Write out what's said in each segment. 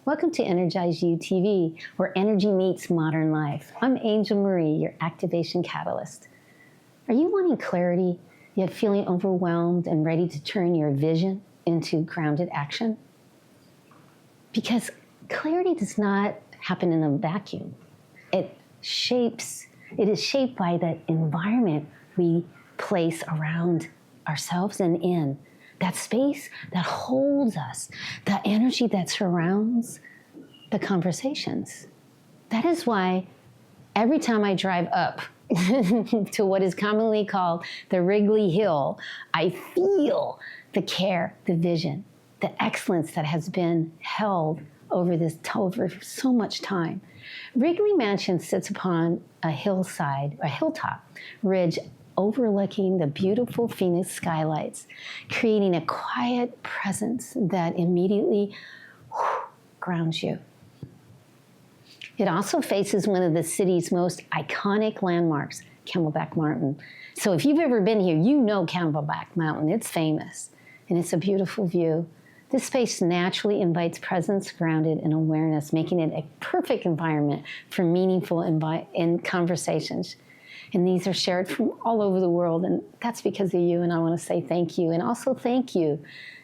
Welcome to EnergizeUtv, where energy meets modern life. I'm Angel Marie, your activation catalyst. Are you wanting clarity, yet feeling overwhelmed and ready to turn your vision into grounded action? Because clarity does not happen in a vacuum. It is shaped by the environment we place around ourselves and in. That space that holds us, the energy that surrounds the conversations. That is why every time I drive up to what is commonly called the Wrigley Hill, I feel the care, the vision, the excellence that has been held over so much time. Wrigley Mansion sits upon a hilltop ridge overlooking the beautiful Phoenix skylights, creating a quiet presence that immediately grounds you. It also faces one of the city's most iconic landmarks, Camelback Mountain. So if you've ever been here, you know Camelback Mountain. It's famous, and it's a beautiful view. This space naturally invites presence, grounded in awareness, making it a perfect environment for meaningful conversations. And these are shared from all over the world, and that's because of you, and I want to say thank you. And also thank you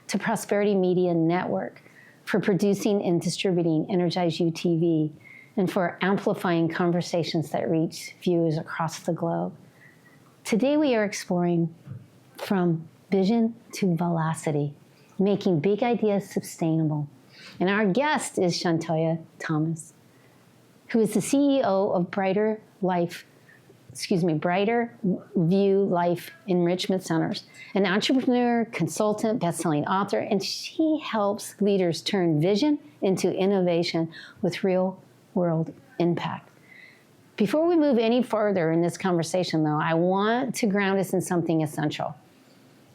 to Prosperity Media Network for producing and distributing EnergizeUtv, and for amplifying conversations that reach viewers across the globe. Today we are exploring from vision to velocity, making big ideas sustainable. And our guest is Shantoya Thomas, who is the CEO of Brighter View Life Enrichment Centers, an entrepreneur, consultant, best-selling author, and she helps leaders turn vision into innovation with real-world impact. Before we move any further in this conversation, though, I want to ground us in something essential,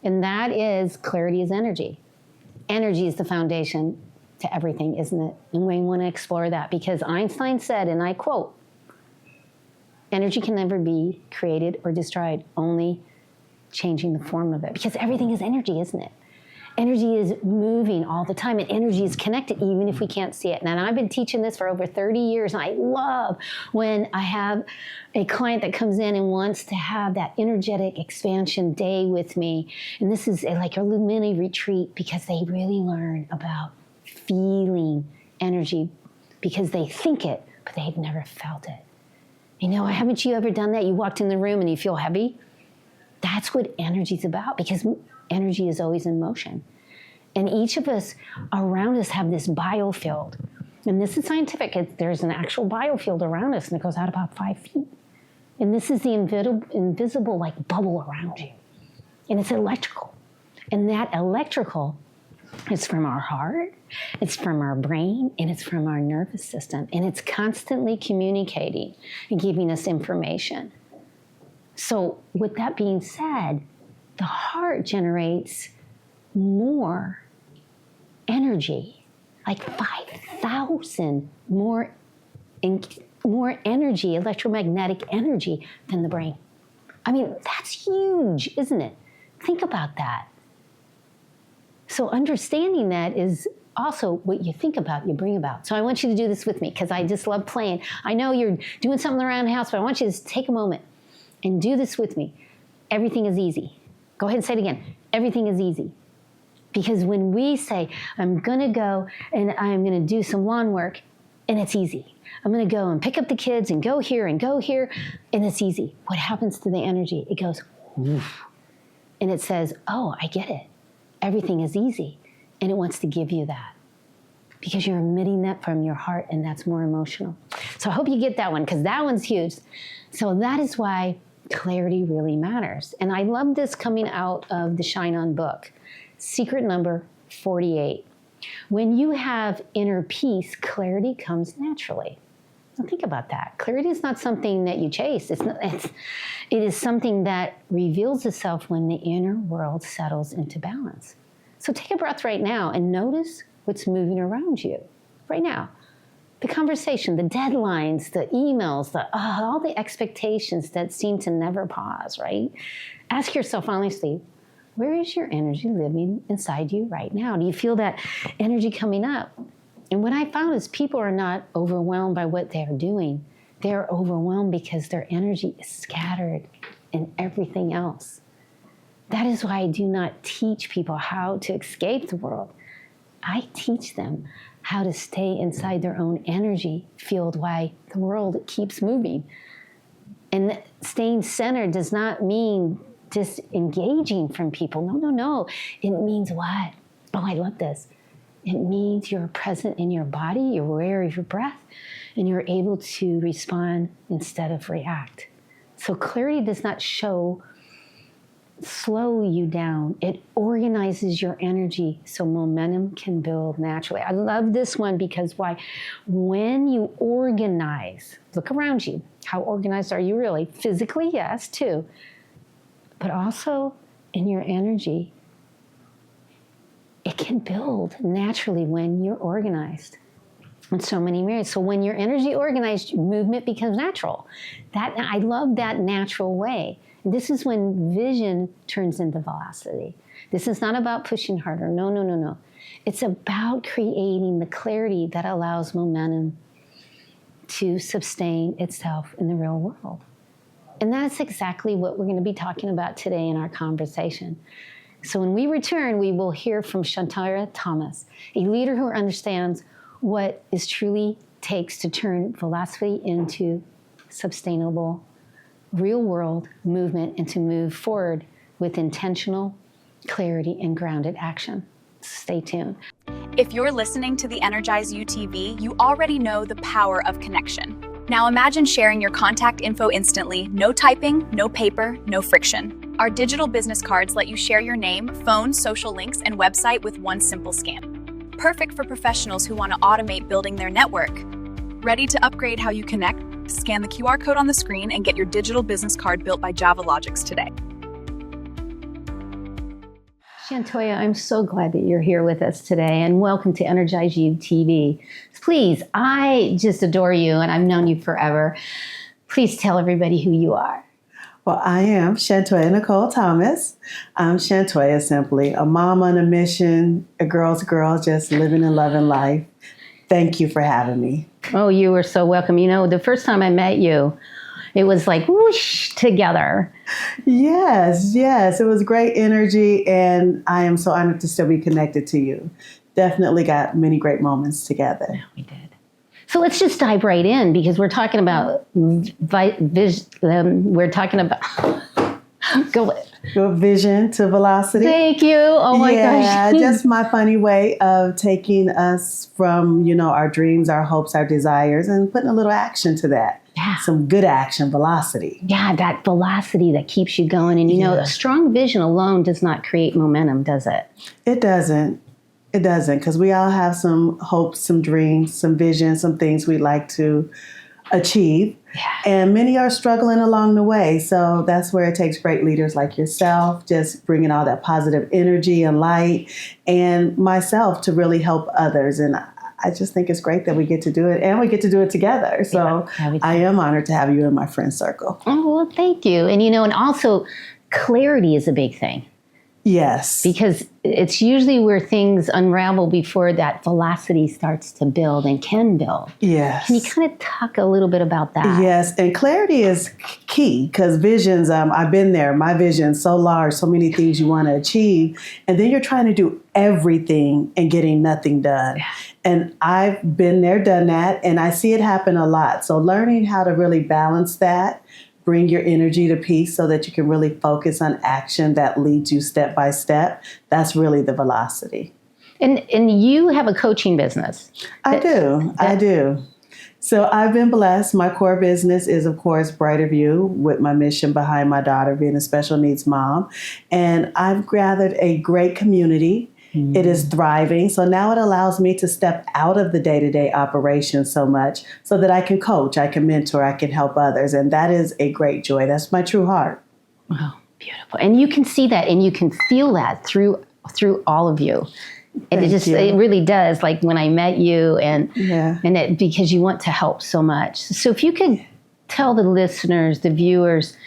and that is clarity is energy. Energy is the foundation to everything, isn't it? And we want to explore that because Einstein said, and I quote, "Energy can never be created or destroyed, only changing the form of it." Because everything is energy, isn't it? Energy is moving all the time, and energy is connected even if we can't see it. And I've been teaching this for over 30 years, and I love when I have a client that comes in and wants to have that energetic expansion day with me. And this is like a little mini retreat because they really learn about feeling energy because they think it, but they've never felt it. You know, haven't you ever done that? You walked in the room and you feel heavy? That's what energy's about, because energy is always in motion. And each of us around us have this biofield. And this is scientific. There's an actual biofield around us, and it goes out about 5 feet. And this is the invisible like bubble around you. And it's electrical. And that electrical is from our heart, it's from our brain, and it's from our nervous system. And it's constantly communicating and giving us information. So with that being said, the heart generates more energy, like 5,000 more energy, electromagnetic energy than the brain. I mean, that's huge, isn't it? Think about that. So understanding that is also what you think about, you bring about. So I want you to do this with me because I just love playing. I know you're doing something around the house, but I want you to take a moment and do this with me. Everything is easy. Go ahead and say it again. Everything is easy. Because when we say, I'm going to go and I'm going to do some lawn work, and it's easy. I'm going to go and pick up the kids and go here, and it's easy. What happens to the energy? It goes, woof. And it says, oh, I get it. Everything is easy. And it wants to give you that because you're emitting that from your heart, and that's more emotional. So I hope you get that one because that one's huge. So that is why clarity really matters. And I love this coming out of the Shine On book, secret number 48. When you have inner peace, clarity comes naturally. So think about that. Clarity is not something that you chase. It is something that reveals itself when the inner world settles into balance. So take a breath right now and notice what's moving around you right now. The conversation, the deadlines, the emails, all the expectations that seem to never pause, right? Ask yourself honestly, where is your energy living inside you right now? Do you feel that energy coming up? And what I found is people are not overwhelmed by what they're doing. They're overwhelmed because their energy is scattered in everything else. That is why I do not teach people how to escape the world. I teach them how to stay inside their own energy field while the world keeps moving. And staying centered does not mean disengaging from people. No. It means what? Oh, I love this. It means you're present in your body, you're aware of your breath, and you're able to respond instead of react. So clarity does not slow you down. It organizes your energy so momentum can build naturally. I love this one because why? When you organize, look around you. How organized are you really? Physically, yes, too. But also in your energy, it can build naturally when you're organized in so many areas. So when your energy organized, movement becomes natural. I love that natural way. This is when vision turns into velocity. This is not about pushing harder. No. It's about creating the clarity that allows momentum to sustain itself in the real world. And that's exactly what we're going to be talking about today in our conversation. So when we return, we will hear from Shantoya Thomas, a leader who understands what it truly takes to turn velocity into sustainable real-world movement and to move forward with intentional clarity and grounded action. Stay tuned. If you're listening to the EnergizeUtv, you already know the power of connection. Now imagine sharing your contact info instantly, no typing, no paper, no friction. Our digital business cards let you share your name, phone, social links, and website with one simple scan. Perfect for professionals who want to automate building their network. Ready to upgrade how you connect? Scan the QR code on the screen and get your digital business card built by JavaLogix today. Shantoya, I'm so glad that you're here with us today, and welcome to EnergizeUtv. Please, I just adore you, and I've known you forever. Please tell everybody who you are. Well, I am Shantoya Thomas. I'm Shantoya, simply a mom on a mission, a girl's girl, just living and loving life. Thank you for having me. Oh, you are so welcome. You know, the first time I met you, it was like whoosh together. Yes. It was great energy, and I am so honored to still be connected to you. Definitely got many great moments together. Yeah, we did. So let's just dive right in because we're talking about Go vision to velocity. Thank you. Oh my gosh. Yeah, just my funny way of taking us from, our dreams, our hopes, our desires, and putting a little action to that. Yeah. Some good action, velocity. Yeah, that velocity that keeps you going. And a strong vision alone does not create momentum, does it? It doesn't. It doesn't, because we all have some hopes, some dreams, some visions, some things we'd like to achieve. Yeah. And many are struggling along the way. So that's where it takes great leaders like yourself, just bringing all that positive energy and light, and myself to really help others. And I just think it's great that we get to do it, and we get to do it together. So I am honored to have you in my friend circle. Oh, well, thank you. And, and also clarity is a big thing. Yes. Because it's usually where things unravel before that velocity starts to build and can build. Yes. Can you kind of talk a little bit about that? Yes. And clarity is key, because visions, I've been there. My vision's so large, so many things you want to achieve. And then you're trying to do everything and getting nothing done. Yeah. And I've been there, done that, and I see it happen a lot. So learning how to really balance that, bring your energy to peace so that you can really focus on action that leads you step by step. That's really the velocity. And you have a coaching business. I do. So I've been blessed. My core business is, of course, Brighter View, with my mission behind my daughter being a special needs mom. And I've gathered a great community. Mm-hmm. It is thriving. So now it allows me to step out of the day-to-day operations so much so that I can coach, I can mentor, I can help others. And that is a great joy. That's my true heart. Oh, beautiful. And you can see that and you can feel that through all of you. And it really does. Like when I met you and because you want to help so much. So if you could tell the listeners, the viewers,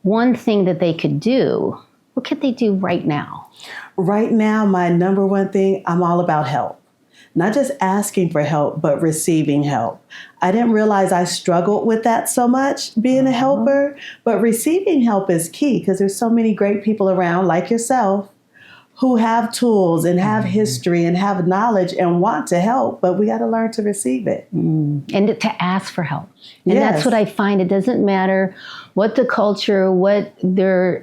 one thing that they could do, what could they do right now? Right now, my number one thing, I'm all about help. not just asking for help, but receiving help. I didn't realize I struggled with that so much, being a helper, but receiving help is key because there's so many great people around like yourself who have tools and have history and have knowledge and want to help, but we got to learn to receive it. And to ask for help. And Yes. that's what I find. It doesn't matter what the culture, what their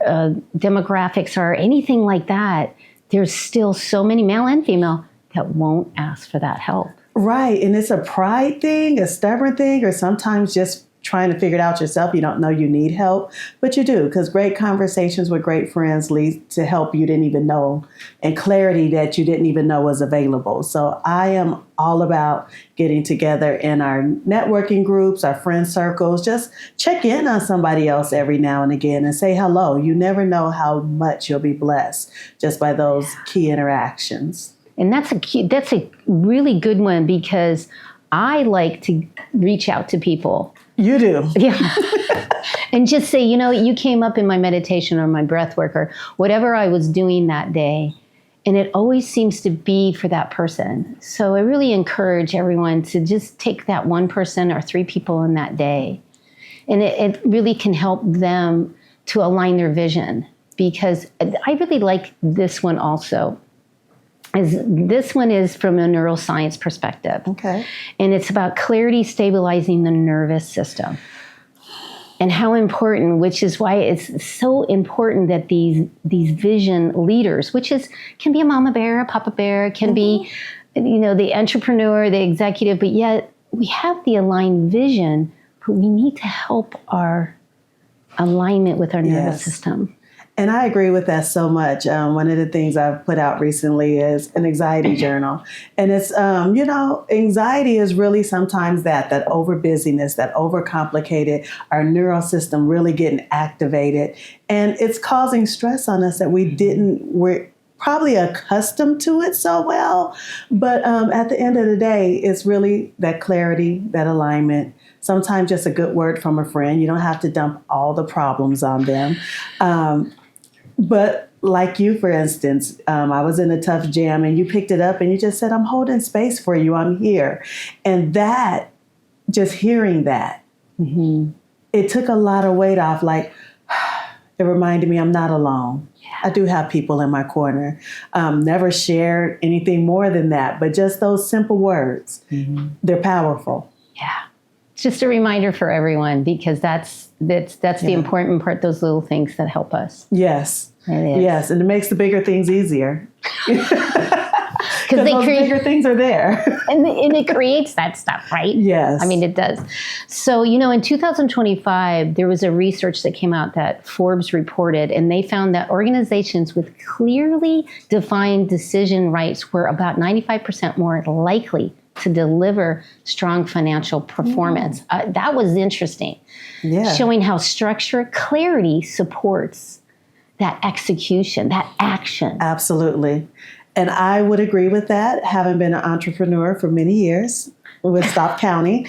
demographics are, anything like that. There's still so many, male and female, that won't ask for that help. Right. And it's a pride thing, a stubborn thing, or sometimes just trying to figure it out yourself. You don't know you need help, but you do, because great conversations with great friends lead to help you didn't even know and clarity that you didn't even know was available. So I am all about getting together in our networking groups, our friend circles, just check in on somebody else every now and again and say hello. You never know how much you'll be blessed just by those key interactions. And that's a really good one, because I like to reach out to people. You do. Yeah. And just say, you came up in my meditation or my breath work or whatever I was doing that day. And it always seems to be for that person. So I really encourage everyone to just take that one person or three people in that day. And it really can help them to align their vision, because I really like this one also. This one is from a neuroscience perspective. Okay. And it's about clarity stabilizing the nervous system. And how important, which is why it's so important that these vision leaders, can be a mama bear, a papa bear, can be, the entrepreneur, the executive, but yet we have the aligned vision, but we need to help our alignment with our nervous system. And I agree with that so much. One of the things I've put out recently is an anxiety journal. And it's, anxiety is really sometimes that over busyness, that overcomplicated, our neural system really getting activated. And it's causing stress on us that we're probably accustomed to it so well. But at the end of the day, it's really that clarity, that alignment. Sometimes just a good word from a friend. You don't have to dump all the problems on them. But like you, for instance, I was in a tough jam and you picked it up and you just said, I'm holding space for you. I'm here. And that, just hearing that, it took a lot of weight off. Like, it reminded me I'm not alone. Yeah. I do have people in my corner. Never shared anything more than that. But just those simple words, they're powerful. Yeah. It's just a reminder for everyone, because that's the important part, those little things that help us. Yes. It is. Yes. And it makes the bigger things easier. Because those bigger things are there. and it creates that stuff, right? Yes. I mean, it does. So, in 2025, there was a research that came out that Forbes reported, and they found that organizations with clearly defined decision rights were about 95% more likely to deliver strong financial performance. That was interesting. Yeah. Showing how structure, clarity supports that execution, that action. Absolutely. And I would agree with that, having been an entrepreneur for many years with Stop County.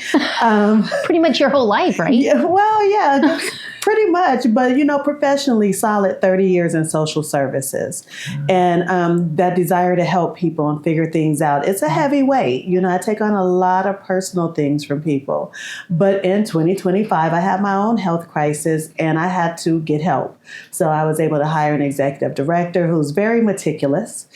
Pretty much your whole life, right? Yeah, well, yeah, pretty much. But, professionally, solid 30 years in social services. And that desire to help people and figure things out, it's a heavy weight. I take on a lot of personal things from people. But in 2025, I had my own health crisis and I had to get help. So I was able to hire an executive director who's very meticulous,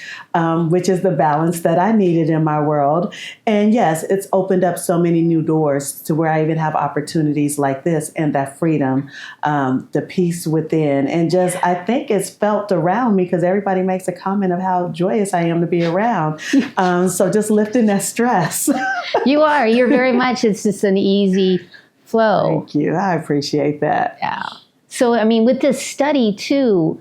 which is the balance that I needed in my world. And yes, it's opened up so many new doors to where I even have opportunities like this and that freedom, the peace within. And just, I think it's felt around me because everybody makes a comment of how joyous I am to be around. So just lifting that stress. You're very much, it's just an easy flow. Thank you. I appreciate that. Yeah. So, with this study too,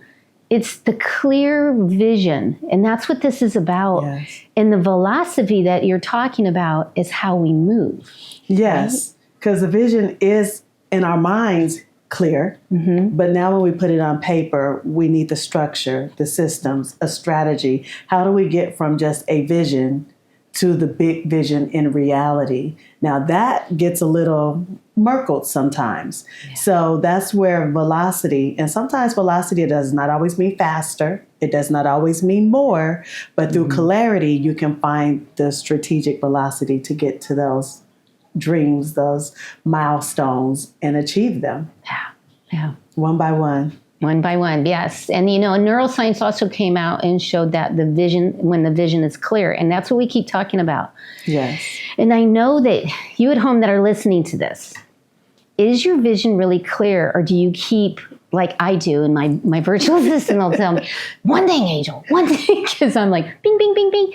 it's the clear vision, and that's what this is about. Yes. And the velocity that you're talking about is how we move. Yes, because the vision is in our minds clear, but now when we put it on paper, we need the structure, the systems, a strategy. How do we get from just a vision to the big vision in reality. Now that gets a little murkled sometimes. Yeah. So that's where velocity, and sometimes velocity does not always mean faster. It does not always mean more, but through clarity, you can find the strategic velocity to get to those dreams, those milestones, and achieve them. Yeah. One by one. One by one, yes. And, neuroscience also came out and showed that when the vision is clear, and that's what we keep talking about. Yes. And I know that you at home that are listening to this, is your vision really clear, or do you keep, like I do, and my virtual assistant will tell me, one thing, Angel, one thing, because I'm like, bing, bing, bing, bing.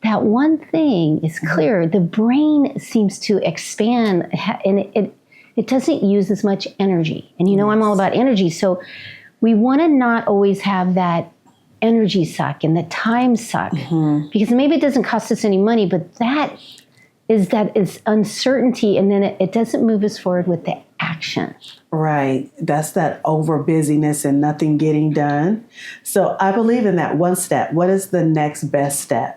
That one thing is clear. The brain seems to expand, and it doesn't use as much energy. And I'm all about energy. So we want to not always have that energy suck and the time suck, because maybe it doesn't cost us any money, but that is uncertainty. And then it doesn't move us forward with the action. Right. That's that over busyness and nothing getting done. So I believe in that one step. What is the next best step?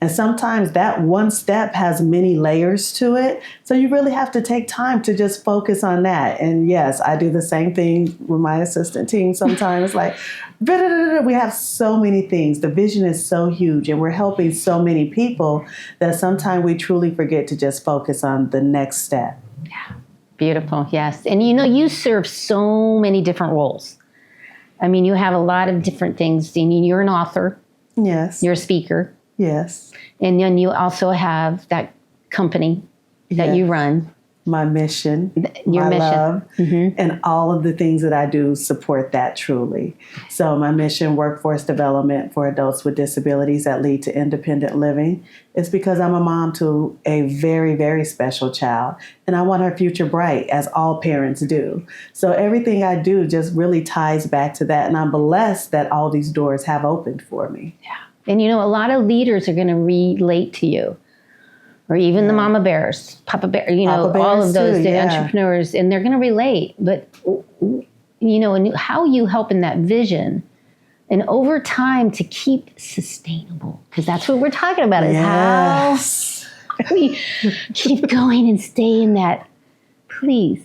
And sometimes that one step has many layers to it. So you really have to take time to just focus on that. And yes, I do the same thing with my assistant team sometimes. Like, we have so many things. The vision is so huge and we're helping so many people that sometimes we truly forget to just focus on the next step. Yeah. Beautiful. Yes. And you serve so many different roles. I mean, you have a lot of different things. You're an author. Yes. You're a speaker. Yes. And then you also have that company that you run. My mission, your my mission. love, and all of the things that I do support that truly. So my mission, workforce development for adults with disabilities that lead to independent living, is because I'm a mom to a very, very special child. And I want her future bright, as all parents do. So everything I do just really ties back to that. And I'm blessed that all these doors have opened for me. Yeah. And a lot of leaders are going to relate to you, or even the mama bears, papa bear, Papa bears all of those too, entrepreneurs, and they're going to relate. But, and how you help in that vision and over time to keep sustainable, because that's what we're talking about is how we keep going and stay in that, please.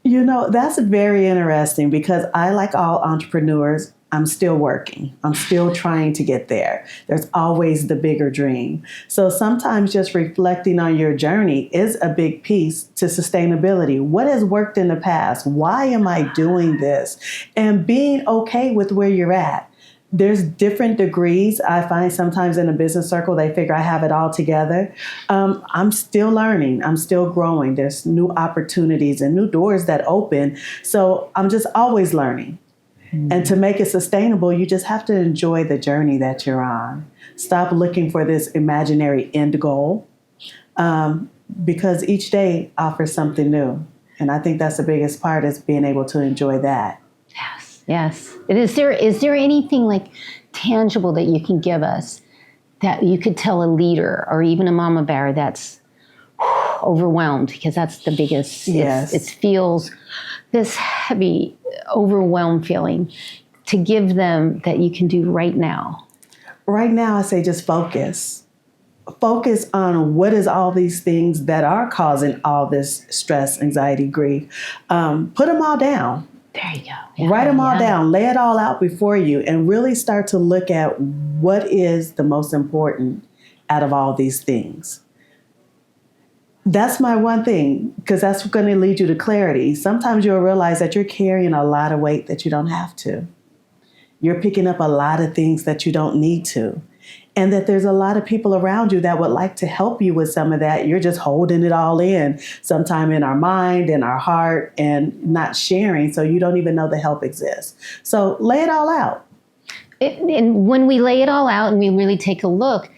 That's very interesting because I, like all entrepreneurs, I'm still working. I'm still trying to get there. There's always the bigger dream. So sometimes just reflecting on your journey is a big piece to sustainability. What has worked in the past? Why am I doing this? And being okay with where you're at. There's different degrees. I find sometimes in a business circle, they figure I have it all together. I'm still learning. I'm still growing. There's new opportunities and new doors that open. So I'm just always learning. And to make it sustainable, you just have to enjoy the journey that you're on. Stop looking for this imaginary end goal, because each day offers something new. And I think that's the biggest part, is being able to enjoy that. Yes. And is there anything like tangible that you can give us that you could tell a leader or even a mama bear that's overwhelmed? Because that's the biggest. Yes. It feels this heavy, overwhelmed feeling, to give them that you can do right now. Right now, I say just focus. Focus on what is all these things that are causing all this stress, anxiety, grief. Put them all down. There you go. Yeah, Write them all down. Lay it all out before you and really start to look at what is the most important out of all these things. That's my one thing, because that's going to lead you to clarity. Sometimes you'll realize that you're carrying a lot of weight that you don't have to. You're picking up a lot of things that you don't need to. And that there's a lot of people around you that would like to help you with some of that. You're just holding it all in, sometime in our mind, in our heart, and not sharing, so you don't even know the help exists. So lay it all out. And when we lay it all out and we really take a look,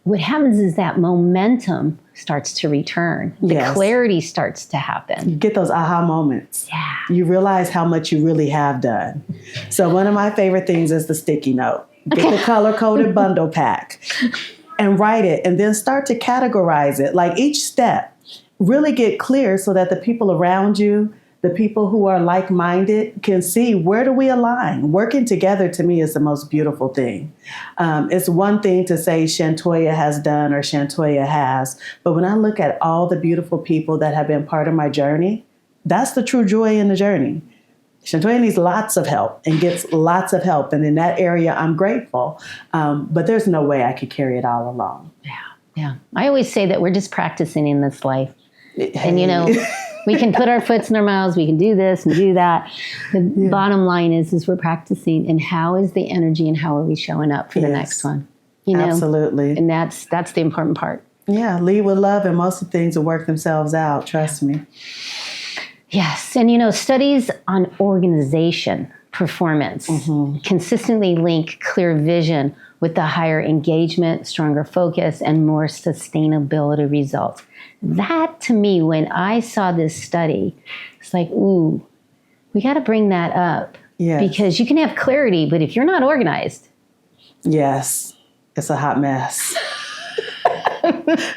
what happens is that momentum starts to return. The clarity starts to happen. You get those aha moments. Yeah. You realize how much you really have done. So one of my favorite things is the sticky note. Get the color-coded bundle pack and write it, and then start to categorize it. Like each step, really get clear so that the people around you The people who are like-minded can see, where do we align? Working together, to me, is the most beautiful thing. It's one thing to say Shantoya has done or Shantoya has, but when I look at all the beautiful people that have been part of my journey, that's the true joy in the journey. Shantoya needs lots of help and gets lots of help. And in that area, I'm grateful. But there's no way I could carry it all alone. Yeah. I always say that we're just practicing in this life. And, we can put our foots in our mouths. We can do this and do that. The bottom line is we're practicing. And how is the energy and how are we showing up for the next one? Absolutely. And that's the important part. Yeah. Lead with love and most of the things will work themselves out. Trust me. Yes. And, studies on organization performance consistently link clear vision with the higher engagement, stronger focus, and more sustainability results. That, to me, when I saw this study, it's like, ooh, we got to bring that up. Yes. Because you can have clarity, but if you're not organized. Yes, it's a hot mess.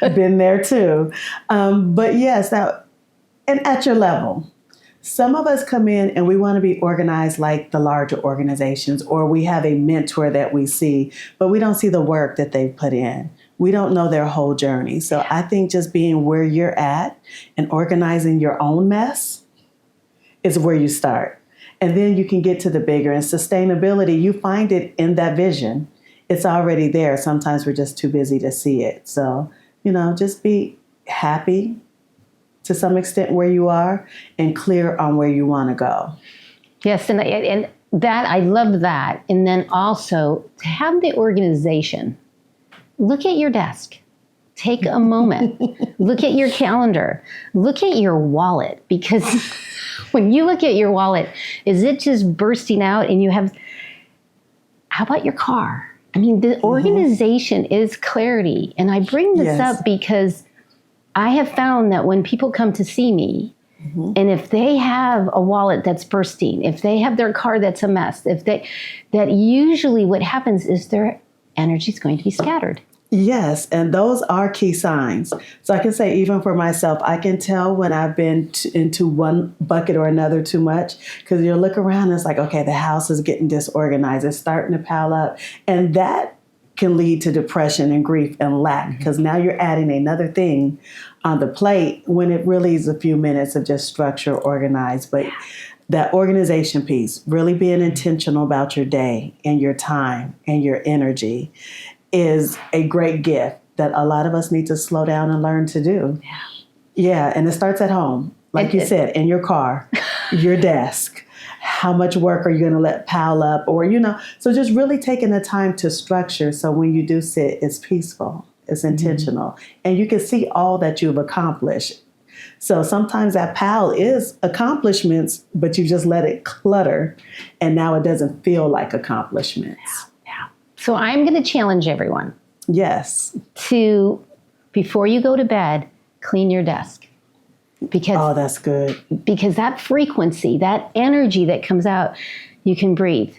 Been there too. But yes, now, and at your level, some of us come in and we want to be organized like the larger organizations, or we have a mentor that we see, but we don't see the work that they've put in. We don't know their whole journey. So I think just being where you're at and organizing your own mess is where you start. And then you can get to the bigger. And sustainability, you find it in that vision. It's already there. Sometimes we're just too busy to see it. So, just be happy to some extent where you are and clear on where you want to go. Yes, and that, I love that. And then also to have the organization. Look at your desk. Take a moment. Look at your calendar. Look at your wallet. Because when you look at your wallet, is it just bursting out and you have, how about your car? I mean, the organization is clarity. And I bring this up because I have found that when people come to see me, and if they have a wallet that's bursting, if they have their car that's a mess, that usually what happens is their energy is going to be scattered. Yes, and those are key signs. So I can say, even for myself, I can tell when I've been into one bucket or another too much, because you look around and it's like, okay, the house is getting disorganized. It's starting to pile up. And that can lead to depression and grief and lack, because now you're adding another thing on the plate when it really is a few minutes of just structure, organized. But that organization piece, really being intentional about your day and your time and your energy, is a great gift that a lot of us need to slow down and learn to do. Yeah, and it starts at home. Like you said, in your car, your desk. How much work are you going to let pile up? Or, so just really taking the time to structure so when you do sit, it's peaceful, it's intentional, and you can see all that you've accomplished. So sometimes that pile is accomplishments, but you just let it clutter, and now it doesn't feel like accomplishments. So I'm going to challenge everyone. Yes. To, before you go to bed, clean your desk. Oh, that's good. Because that frequency, that energy that comes out, you can breathe.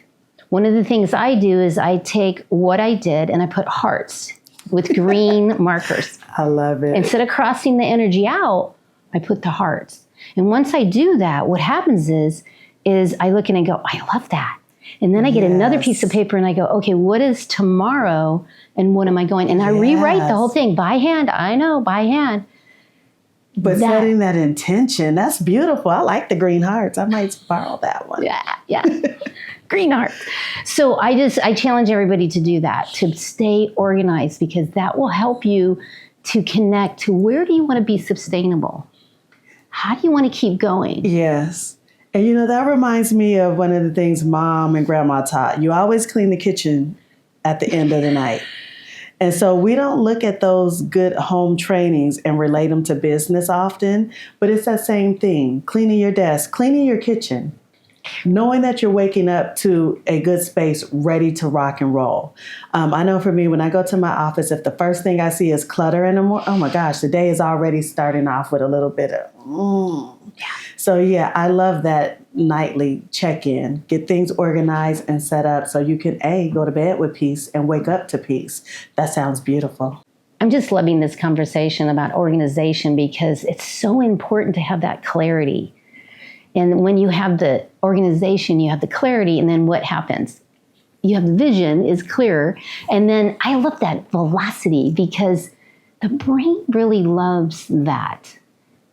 One of the things I do is I take what I did and I put hearts with green markers. I love it. Instead of crossing the energy out, I put the hearts. And once I do that, what happens is I look and I go, I love that. And then I get another piece of paper and I go, okay, what is tomorrow and what am I going? And I rewrite the whole thing by hand. I know, by hand. But setting that intention, that's beautiful. I like the green hearts. I might borrow that one. Yeah. Green heart. So I challenge everybody to do that, to stay organized, because that will help you to connect to where do you want to be sustainable? How do you want to keep going? Yes. And that reminds me of one of the things Mom and Grandma taught. You always clean the kitchen at the end of the night. And so we don't look at those good home trainings and relate them to business often, but it's that same thing. Cleaning your desk, cleaning your kitchen, knowing that you're waking up to a good space ready to rock and roll. I know for me, when I go to my office, if the first thing I see is clutter in the morning, oh my gosh, the day is already starting off with a little bit of, So I love that nightly check-in, get things organized and set up so you can go to bed with peace and wake up to peace. That sounds beautiful. I'm just loving this conversation about organization because it's so important to have that clarity. And when you have the organization, you have the clarity, and then what happens? You have the vision is clearer. And then I love that velocity because the brain really loves that.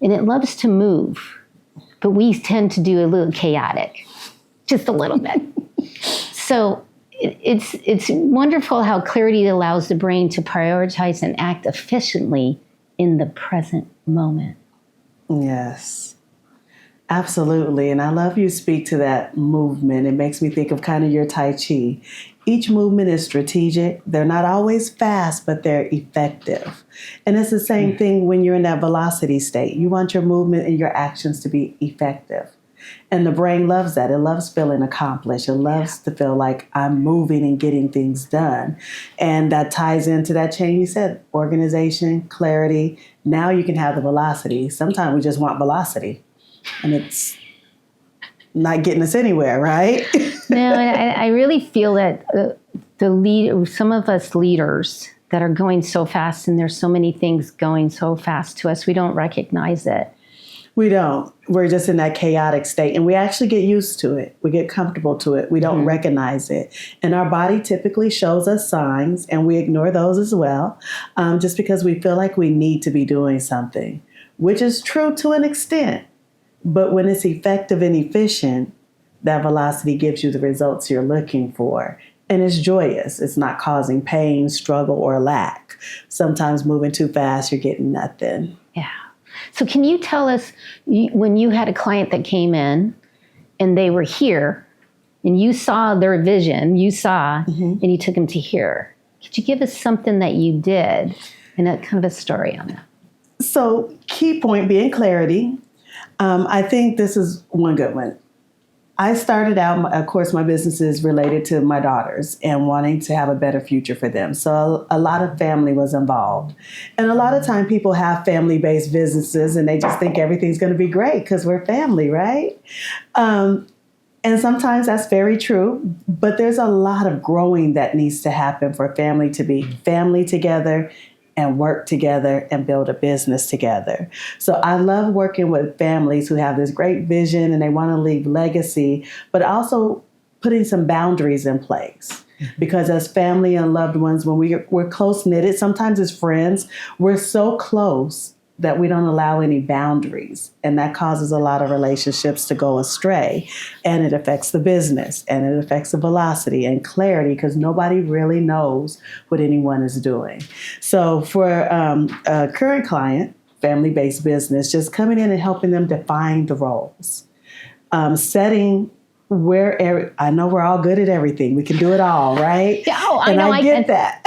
And it loves to move. But we tend to do a little chaotic, just a little bit. So it's wonderful how clarity allows the brain to prioritize and act efficiently in the present moment. Yes, absolutely. And I love you speak to that movement. It makes me think of kind of your Tai Chi. Each movement is strategic. They're not always fast, but they're effective. And it's the same thing when you're in that velocity state. You want your movement and your actions to be effective. And the brain loves that. It loves feeling accomplished. It loves to feel like I'm moving and getting things done. And that ties into that chain you said, organization, clarity. Now you can have the velocity. Sometimes we just want velocity. And it's not getting us anywhere, right? No, and I really feel that some of us leaders that are going so fast, and there's so many things going so fast to us, we don't recognize it. We don't. We're just in that chaotic state, and we actually get used to it. We get comfortable to it. We don't recognize it. And our body typically shows us signs, and we ignore those as well, just because we feel like we need to be doing something, which is true to an extent. But when it's effective and efficient, that velocity gives you the results you're looking for. And it's joyous. It's not causing pain, struggle, or lack. Sometimes moving too fast, you're getting nothing. Yeah. So can you tell us, when you had a client that came in and they were here and you saw their vision, and you took them to here. Could you give us something that you did and a kind of a story on that? So key point being clarity. I think this is one good one. I started out, of course, my business is related to my daughters and wanting to have a better future for them. So a lot of family was involved. And a lot of time people have family-based businesses and they just think everything's going to be great because we're family, right? And sometimes that's very true, but there's a lot of growing that needs to happen for family to be family together and work together and build a business together. So I love working with families who have this great vision and they want to leave legacy, but also putting some boundaries in place. Because as family and loved ones, when we're close-knitted, sometimes as friends, we're so close that we don't allow any boundaries. And that causes a lot of relationships to go astray. And it affects the business and it affects the velocity and clarity because nobody really knows what anyone is doing. So for a current client, family-based business, just coming in and helping them define the roles. Setting where, I know we're all good at everything. We can do it all, right? Yeah, I know. I get that.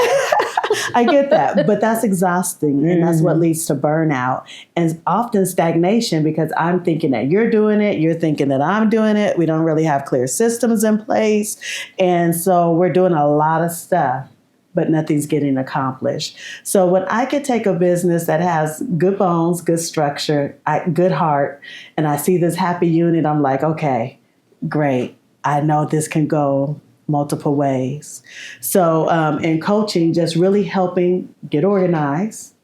I get that, but that's exhausting, and that's what leads to burnout and often stagnation because I'm thinking that you're doing it, you're thinking that I'm doing it. We don't really have clear systems in place, and so we're doing a lot of stuff, but nothing's getting accomplished. So when I could take a business that has good bones, good structure, good heart, and I see this happy unit, I'm like, okay, great. I know this can go multiple ways. So in coaching, just really helping get organized,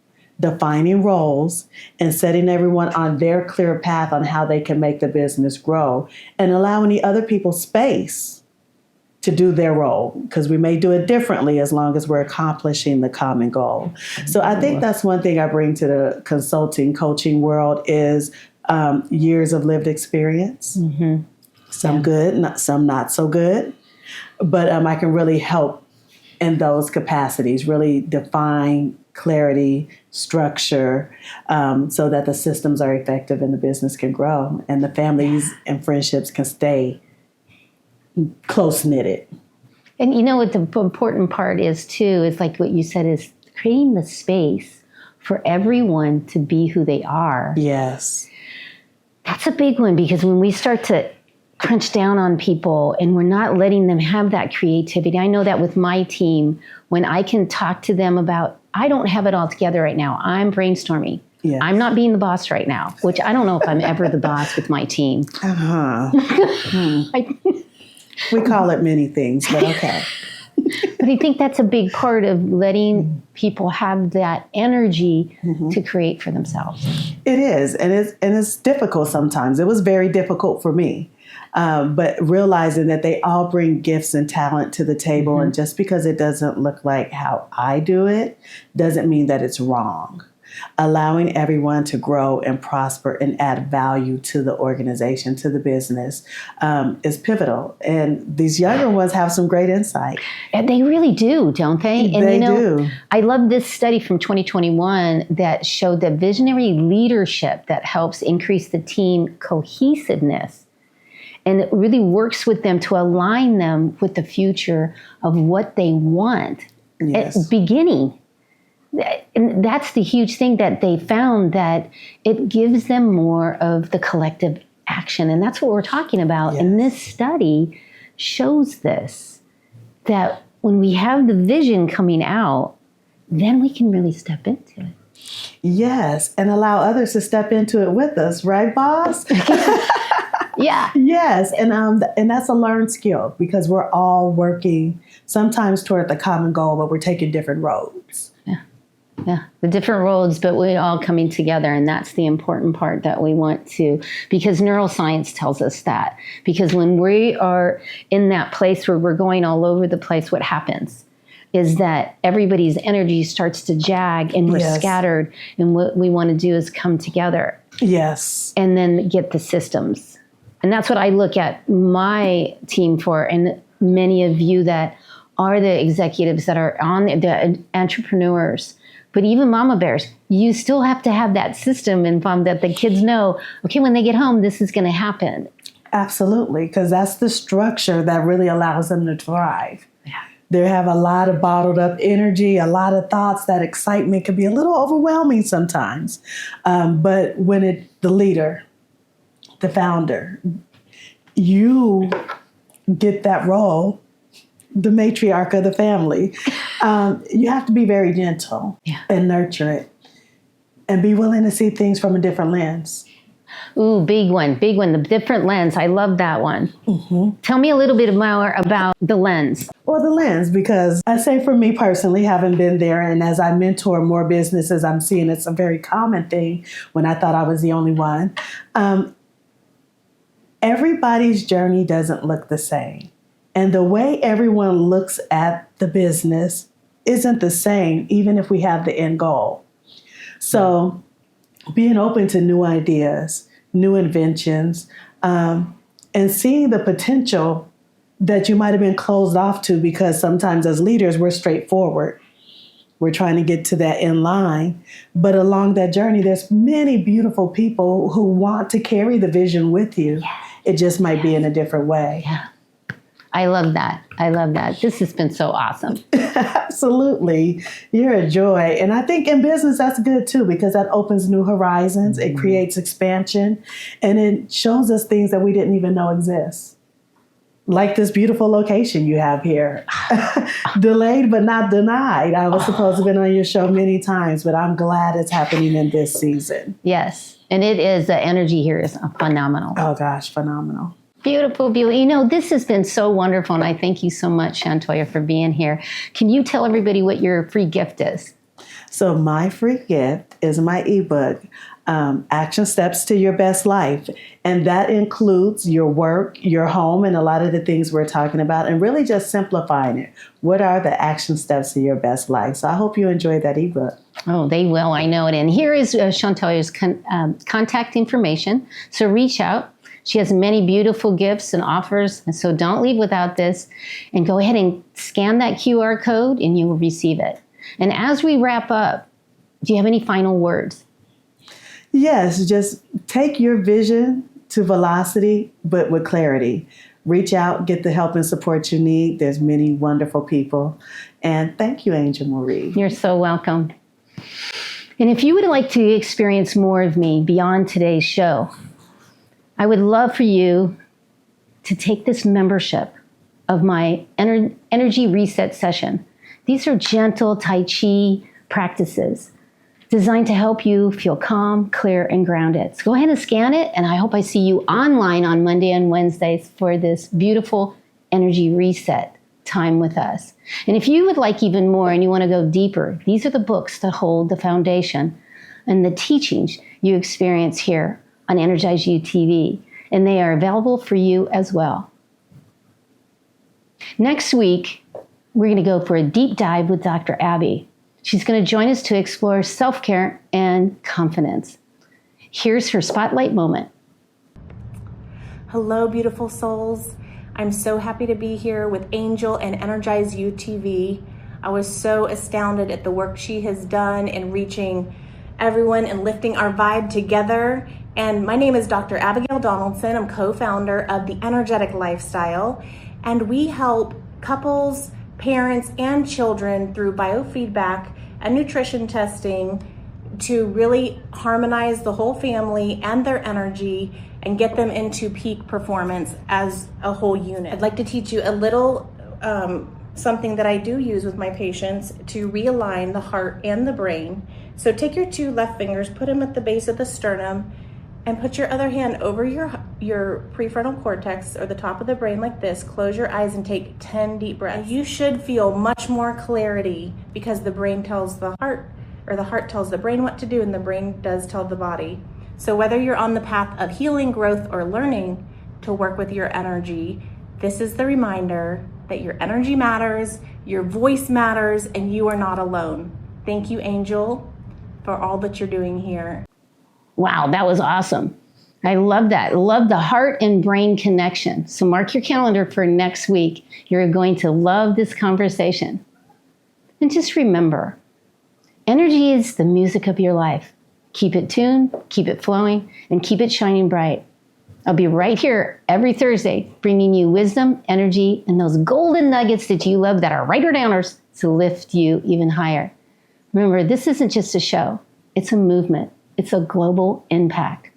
defining roles, and setting everyone on their clear path on how they can make the business grow and allowing the other people space to do their role because we may do it differently as long as we're accomplishing the common goal. So I think that's one thing I bring to the consulting coaching world is years of lived experience. Some good, some not so good. But I can really help in those capacities, really define clarity, structure, so that the systems are effective and the business can grow and the families and friendships can stay close-knitted. And you know what the important part is too, is like what you said, is creating the space for everyone to be who they are. Yes. That's a big one because when we start to crunch down on people and we're not letting them have that creativity. I know that with my team, when I can talk to them about, I don't have it all together right now. I'm brainstorming. Yes. I'm not being the boss right now, which I don't know if I'm ever the boss with my team. We call it many things, but okay. But But I think that's a big part of letting people have that energy to create for themselves. It is, and it's difficult sometimes. It was very difficult for me, but realizing that they all bring gifts and talent to the table, and just because it doesn't look like how I do it, doesn't mean that it's wrong. Allowing everyone to grow and prosper and add value to the organization, to the business, is pivotal. And these younger ones have some great insight. And they really do, don't they? And They do. I love this study from 2021 that showed that visionary leadership that helps increase the team cohesiveness, and it really works with them to align them with the future of what they want at the beginning. And that's the huge thing that they found, that it gives them more of the collective action. And that's what we're talking about. Yes. And this study shows this, that when we have the vision coming out, then we can really step into it. Yes, and allow others to step into it with us, right, boss? Yeah. Yes, and that's a learned skill, because we're all working sometimes toward the common goal, but we're taking different roads. Yeah, the different roads, but we're all coming together. And that's the important part that we want to, because neuroscience tells us that. Because when we are in that place where we're going all over the place, what happens is that everybody's energy starts to jag, and we're scattered. And what we want to do is come together. Yes. And then get the systems. And that's what I look at my team for. And many of you that are the executives that are on the entrepreneurs, but even mama bears, you still have to have that system informed that the kids know, okay, when they get home, this is going to happen. Absolutely, because that's the structure that really allows them to thrive. Yeah. They have a lot of bottled up energy, a lot of thoughts. That excitement can be a little overwhelming sometimes. But when the leader, the founder, you get that role, the matriarch of the family, you have to be very gentle and nurture it, and be willing to see things from a different lens. Ooh, big one, the different lens. I love that one. Tell me a little bit more about the lens. Well, the lens, because I say for me personally, having been there, and as I mentor more businesses, I'm seeing it's a very common thing when I thought I was the only one. Everybody's journey doesn't look the same. And the way everyone looks at the business isn't the same, even if we have the end goal. So being open to new ideas, new inventions, and seeing the potential that you might have been closed off to, because sometimes as leaders, we're straightforward. We're trying to get to that end line. But along that journey, there's many beautiful people who want to carry the vision with you. It just might be in a different way. I love that. This has been so awesome. Absolutely. You're a joy. And I think in business, that's good too, because that opens new horizons. It creates expansion, and it shows us things that we didn't even know exist. Like this beautiful location you have here. Delayed but not denied. I was supposed to have been on your show many times, but I'm glad it's happening in this season. Yes. And it is, the energy here is phenomenal. Oh gosh, phenomenal. Beautiful. You know, this has been so wonderful, and I thank you so much, Shantoya, for being here. Can you tell everybody what your free gift is? So my free gift is my ebook, Action Steps to Your Best Life. And that includes your work, your home, and a lot of the things we're talking about, and really just simplifying it. What are the action steps to your best life? So I hope you enjoyed that ebook. Oh, they will. I know it. And here is Shantoya's contact information. So reach out. She has many beautiful gifts and offers, and so don't leave without this. And go ahead and scan that QR code, and you will receive it. And as we wrap up, do you have any final words? Yes, just take your vision to velocity, but with clarity. Reach out, get the help and support you need. There's many wonderful people. And thank you, Angel Marie. You're so welcome. And if you would like to experience more of me beyond today's show, I would love for you to take this membership of my energy reset session. These are gentle Tai Chi practices designed to help you feel calm, clear, and grounded. So go ahead and scan it, and I hope I see you online on Monday and Wednesdays for this beautiful energy reset time with us. And if you would like even more and you want to go deeper, these are the books that hold the foundation and the teachings you experience here on EnergizeUtv, and they are available for you as well. Next week, we're going to go for a deep dive with Dr. Abby. She's going to join us to explore self-care and confidence. Here's her spotlight moment. Hello, beautiful souls. I'm so happy to be here with Angel and EnergizeUtv. I was so astounded at the work she has done in reaching everyone and lifting our vibe together. And my name is Dr. Abigail Donaldson. I'm co-founder of The Energetic Lifestyle, and we help couples, parents, and children through biofeedback and nutrition testing to really harmonize the whole family and their energy and get them into peak performance as a whole unit. I'd like to teach you a little something that I do use with my patients to realign the heart and the brain. So take your two left fingers, put them at the base of the sternum, and put your other hand over your prefrontal cortex or the top of the brain like this. Close your eyes and take 10 deep breaths. And you should feel much more clarity because the brain tells the heart, or the heart tells the brain what to do, and the brain does tell the body. So whether you're on the path of healing, growth, or learning to work with your energy, this is the reminder that your energy matters, your voice matters, and you are not alone. Thank you, Angel, for all that you're doing here. Wow, that was awesome. I love that. Love the heart and brain connection. So mark your calendar for next week. You're going to love this conversation. And just remember, energy is the music of your life. Keep it tuned, keep it flowing, and keep it shining bright. I'll be right here every Thursday, bringing you wisdom, energy, and those golden nuggets that you love that are writer-downers to lift you even higher. Remember, this isn't just a show. It's a movement. It's a global impact.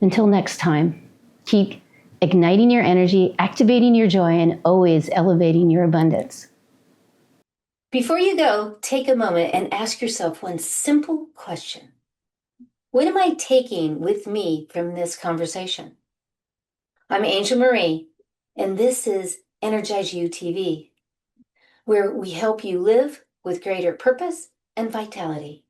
Until next time, keep igniting your energy, activating your joy, and always elevating your abundance. Before you go, take a moment and ask yourself one simple question. What am I taking with me from this conversation? I'm Angel Marie, and this is EnergizeUtv, where we help you live with greater purpose and vitality.